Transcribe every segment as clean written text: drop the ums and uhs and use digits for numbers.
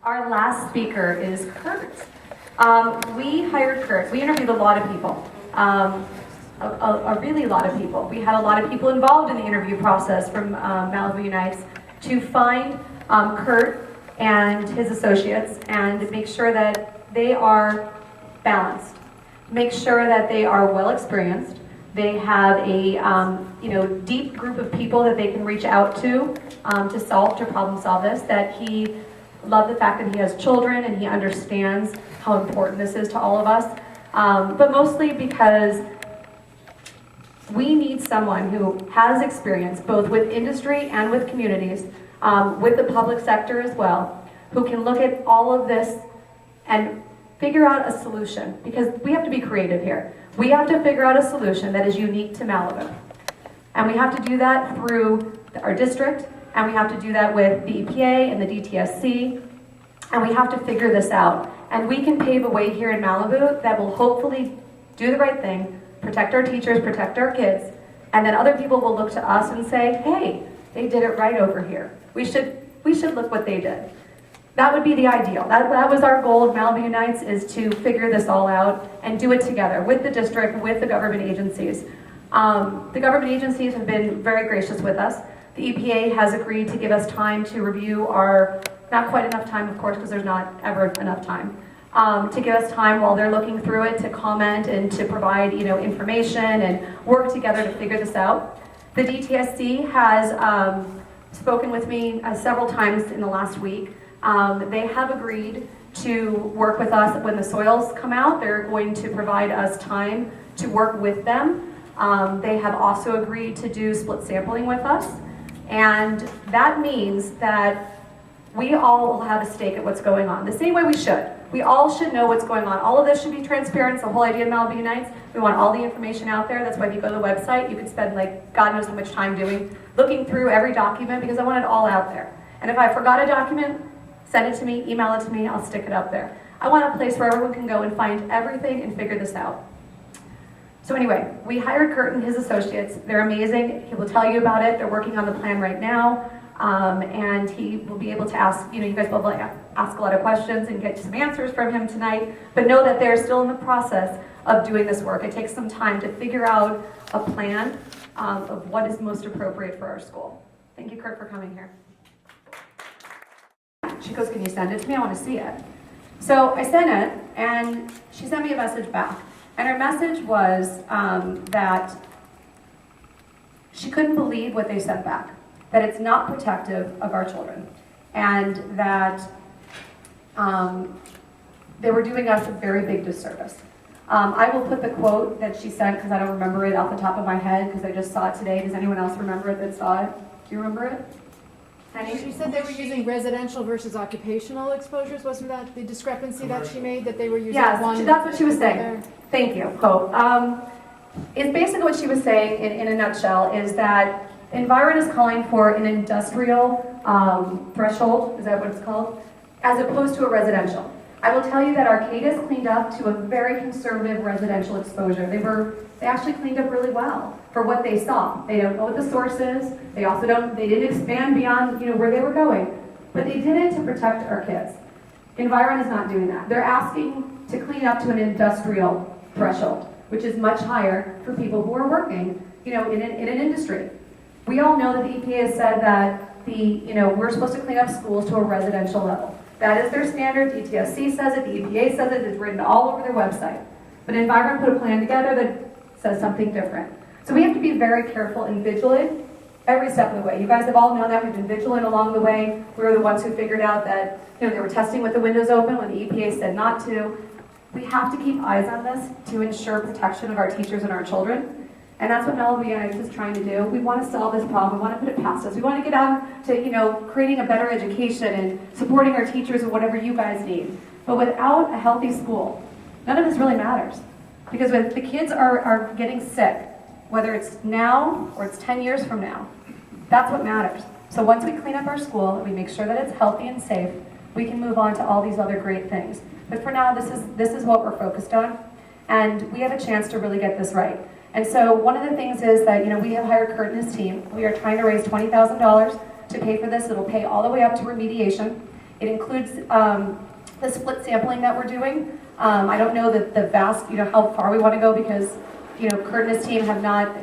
Our last speaker is Kurt. We hired Kurt. We interviewed a lot of people, a really lot of people. We had a lot of people involved in the interview process from Malibu Unites to find Kurt and his associates and make sure that they are balanced, make sure that they are well experienced. They have a deep group of people that they can reach out to problem solve this. That he loved the fact that he has children and he understands how important this is to all of us. But mostly because we need someone who has experience both with industry and with communities, with the public sector as well, who can look at all of this and figure out a solution, because we have to be creative here. We have to figure out a solution that is unique to Malibu. And we have to do that through our district, and we have to do that with the EPA and the DTSC, and we have to figure this out. And we can pave a way here in Malibu that will hopefully do the right thing, protect our teachers, protect our kids, and then other people will look to us and say, hey, they did it right over here. We should look what they did. That would be the ideal. That was our goal of Malibu Unites, is to figure this all out and do it together with the district, with the government agencies. The government agencies have been very gracious with us. The EPA has agreed to give us time to review our, not quite enough time, of course, because there's not ever enough time, to give us time while they're looking through it to comment and to provide, information and work together to figure this out. The DTSC has spoken with me several times in the last week. They have agreed to work with us when the soils come out. They're going to provide us time to work with them. They have also agreed to do split sampling with us. And that means that we all will have a stake at what's going on, the same way we should. We all should know what's going on. All of this should be transparent. It's the whole idea of Malibu Unites. We want all the information out there. That's why if you go to the website, you could spend God knows how much time looking through every document, because I want it all out there. And if I forgot a document, send it to me, email it to me, I'll stick it up there. I want a place where everyone can go and find everything and figure this out. So anyway, we hired Kurt and his associates. They're amazing. He will tell you about it. They're working on the plan right now. And he will be able to ask, you guys will ask a lot of questions and get some answers from him tonight. But know that they're still in the process of doing this work. It takes some time to figure out a plan of what is most appropriate for our school. Thank you, Kurt, for coming here. She goes, can you send it to me? I want to see it. So I sent it, and she sent me a message back. And her message was that she couldn't believe what they sent back, that it's not protective of our children, and that they were doing us a very big disservice. I will put the quote that she sent, because I don't remember it off the top of my head, because I just saw it today. Does anyone else remember it that saw it? Do you remember it? She said they were using residential versus occupational exposures. Wasn't that the discrepancy that she made, that they were using one? Yes, that's what she was saying. Thank you, quote. It's basically what she was saying in a nutshell is that Environ is calling for an industrial threshold, is that what it's called, as opposed to a residential. I will tell you that Arcadis cleaned up to a very conservative residential exposure. They actually cleaned up really well for what they saw. They don't know what the source is. They didn't expand beyond where they were going, but they did it to protect our kids. Environ is not doing that. They're asking to clean up to an industrial threshold, which is much higher for people who are working, in an industry. We all know that the EPA has said that we're supposed to clean up schools to a residential level. That is their standard. DTSC says it. The EPA says it. It's written all over their website. But Environ put a plan together that says something different. So we have to be very careful and vigilant every step of the way. You guys have all known that. We've been vigilant along the way. We were the ones who figured out that they were testing with the windows open when the EPA said not to. We have to keep eyes on this to ensure protection of our teachers and our children. And that's what Malibu Unites is trying to do. We want to solve this problem. We want to put it past us. We want to get out to, creating a better education and supporting our teachers and whatever you guys need. But without a healthy school, none of this really matters. Because when the kids are getting sick, whether it's now or it's 10 years from now, that's what matters. So once we clean up our school and we make sure that it's healthy and safe, we can move on to all these other great things. But for now, this is what we're focused on. And we have a chance to really get this right. And so one of the things is that, we have hired Kurt and his team. We are trying to raise $20,000 to pay for this. It'll pay all the way up to remediation. It includes the split sampling that we're doing. I don't know that the vast, how far we want to go because, Kurt and his team have not,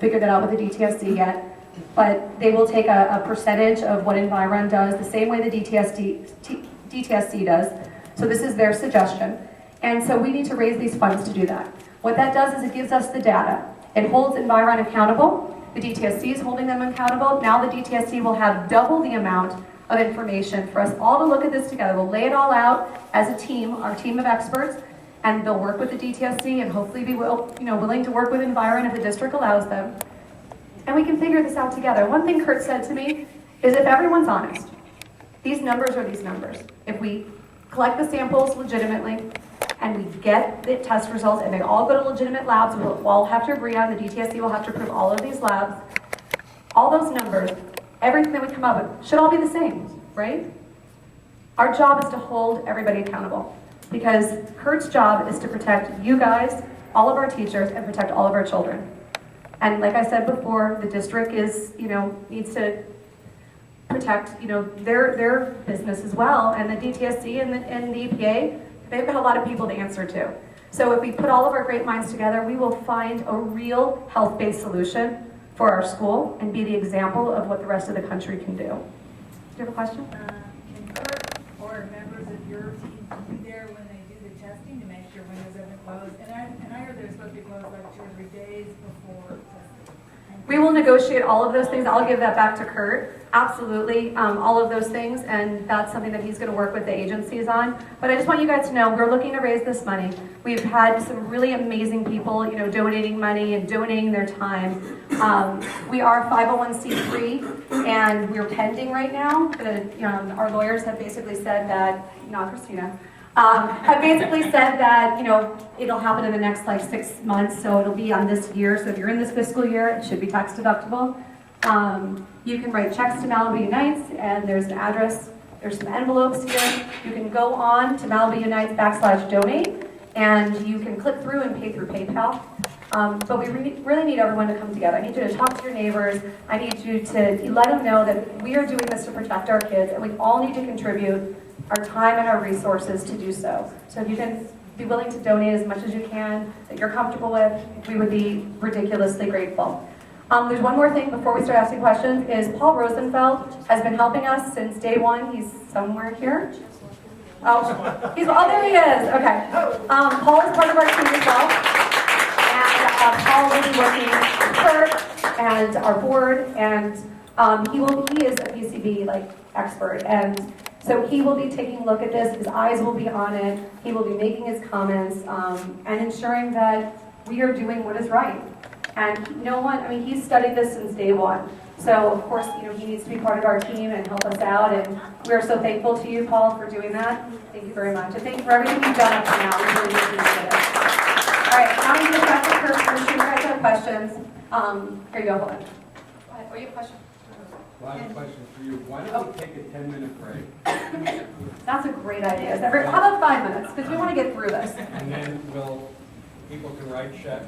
figured that out with the DTSC yet. But they will take a percentage of what Environ does, the same way the DTSC does. So this is their suggestion. And so we need to raise these funds to do that. What that does is it gives us the data. It holds Environ accountable. The DTSC is holding them accountable. Now the DTSC will have double the amount of information for us all to look at this together. We'll lay it all out as a team, our team of experts, and they'll work with the DTSC and hopefully be willing to work with Environ if the district allows them. And we can figure this out together. One thing Kurt said to me is if everyone's honest, these numbers are these numbers. If we collect the samples legitimately and we get the test results and they all go to legitimate labs, we'll all have to agree on, the DTSC will have to approve all of these labs, all those numbers, everything that we come up with should all be the same, right? Our job is to hold everybody accountable because Kurt's job is to protect you guys, all of our teachers, and protect all of our children. And like I said before, the district is, needs to protect, their business as well. And the DTSC and the EPA, they've got a lot of people to answer to. So if we put all of our great minds together, we will find a real health-based solution for our school and be the example of what the rest of the country can do. Do you have a question? Can Kurt or members of your team be there when they do the testing to make sure windows haven't closed? And I heard they're supposed to be closed like 2 or 3 days before testing. We will negotiate all of those things. I'll give that back to Kurt. Absolutely, all of those things, and that's something that he's going to work with the agencies on. But I just want you guys to know we're looking to raise this money. We've had some really amazing people, donating money and donating their time. We are 501c3, and we're pending right now. Our lawyers have basically said that, not Christina, have basically said that, it'll happen in the next 6 months, so it'll be on this year. So if you're in this fiscal year, it should be tax deductible. You can write checks to Malibu Unites, and there's an address, there's some envelopes here. You can go on to Malibu Unites /donate, and you can click through and pay through PayPal. But we really need everyone to come together. I need you to talk to your neighbors. I need you to let them know that we are doing this to protect our kids, and we all need to contribute our time and our resources to do so. So if you can be willing to donate as much as you can, that you're comfortable with, we would be ridiculously grateful. There's one more thing before we start asking questions, is Paul Rosenfeld has been helping us since day one. He's somewhere here. Oh, there he is. Okay. Paul is part of our team as well. And Paul will be working with Kurt and our board, and he is a PCB expert, and so he will be taking a look at this. His eyes will be on it. He will be making his comments and ensuring that we are doing what is right. And no one, he's studied this since day one. So of course, he needs to be part of our team and help us out. And we're so thankful to you, Paul, for doing that. Thank you very much. And thank you for everything you've done up to now. We really appreciate it. All right, now I'm going to get back to Kurt. I'm sure you guys have questions. Here you go, hold on. Go ahead. Oh, you have a question? Well, I have a question for you. Why don't we take a 10-minute break? That's a great idea. How about 5 minutes? Because we want to get through this. And then people can write checks.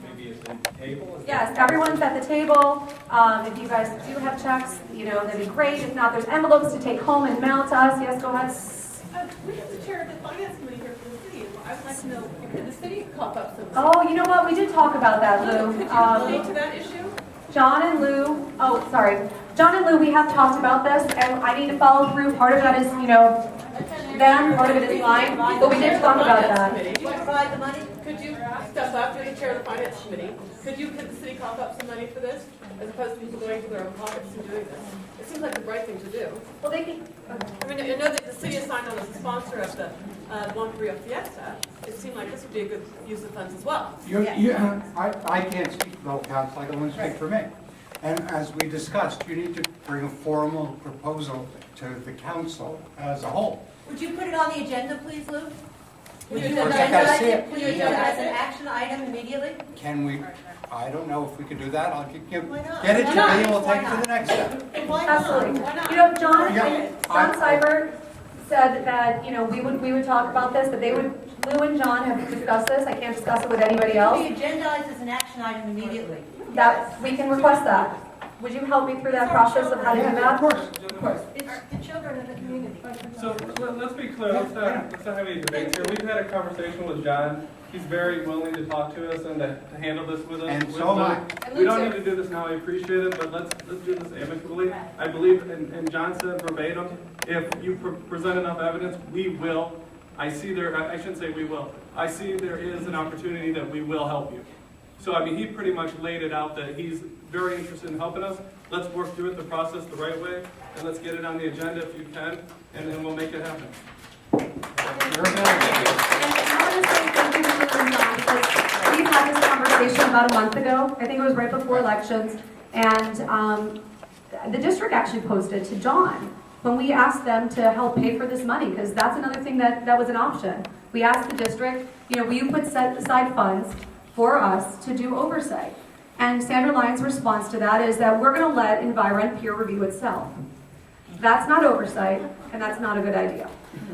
Maybe it's at the table? Yes, everyone's at the table. If you guys do have checks, that'd be great. If not, there's envelopes to take home and mail to us. Yes, go ahead. We have the chair of the finance committee here for the city. I would like to know, could the city cough up some? Oh, you know what? We did talk about that, Lou. Could you speak to that issue? John and Lou, John and Lou, we have talked about this, and I need to follow through. Part of that is, them, part of it is mine, but we did talk about that. Could you provide the money? Could you step up, you're the chair of the finance committee, could the city cough up some money for this, as opposed to people going to their own pockets and doing this? It seems like the right thing to do. Well, they can. I know that the city is signed on as a sponsor of the 130 Fiesta. It seemed like this would be a good use of funds as well. I can't speak for the whole council, I can only speak for me. And as we discussed, you need to bring a formal proposal to the council as a whole. Would you put it on the agenda, please, Lou? Would you First, I gotta see it. as an action item immediately? Can we, I don't know if we could do that, I'll get Why not? it to Why me not? and we'll take it Why to not? the next step. Why not? Absolutely. Why not? John Yeah. Seibert said that, we would talk about this, that Lou and John have discussed this. I can't discuss it with anybody It else. should be agendized as an action item immediately. That, we can request that. would you help me through that process of how to do Yeah, that? of course. It's the children of the community. So let's be clear, let's not have any debates here. We've had a conversation with John. He's very willing to talk to us and to handle this with us. And so am I. We don't need to do this now, I appreciate it, but let's do this amicably. I believe, and John said verbatim, if you present enough evidence, we will. I shouldn't say we will. I see there is an opportunity that we will help you. So, I mean, he pretty much laid it out that he's very interested in helping us. Let's work through it, the process the right way, and let's get it on the agenda if you can, and then we'll make it happen. You're available. And I want to say thank you to you and John, because we've had this conversation about a month ago. I think it was right before elections. And the district actually posted to John when we asked them to help pay for this money, because that's another thing that was an option. We asked the district, will you put aside funds for us to do oversight? And Sandra Lyons' response to that is that we're going to let Environ peer review itself. That's not oversight, and that's not a good idea.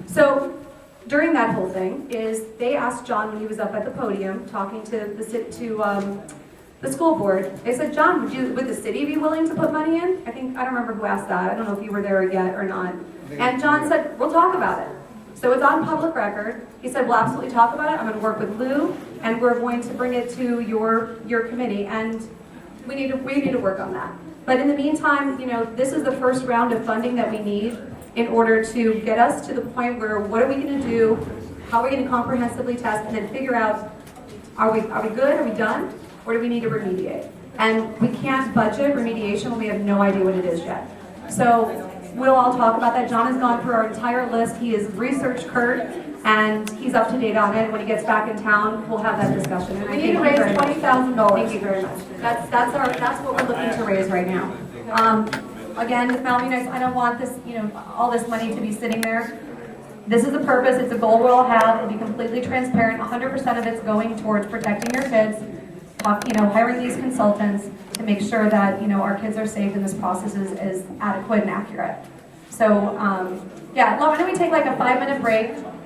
So during that whole thing is they asked John when he was up at the podium talking to the school board. They said, John, would the city be willing to put money in? I don't remember who asked that. I don't know if you were there yet or not. And John said, we'll talk about it. So it's on public record. He said, we'll absolutely talk about it. I'm going to work with Lou, and we're going to bring it to your committee, and we need to work on that. But in the meantime, this is the first round of funding that we need in order to get us to the point where what are we going to do, how are we going to comprehensively test, and then figure out, are we good, are we done, or do we need to remediate? And we can't budget remediation when we have no idea what it is yet. So we'll all talk about that. John has gone through our entire list. He has researched Kurt, and he's up to date on it. When he gets back in town, we'll have that discussion. And we need to raise $20,000. Thank you very much. That's what we're looking to raise right now. Again, with Malibu, I don't want this, all this money to be sitting there. This is a purpose. It's a goal we'll have. It'll be completely transparent. 100% of it's going towards protecting your kids. Hiring these consultants to make sure that our kids are safe and this process is adequate and accurate. So yeah, why don't we take like a 5-minute break?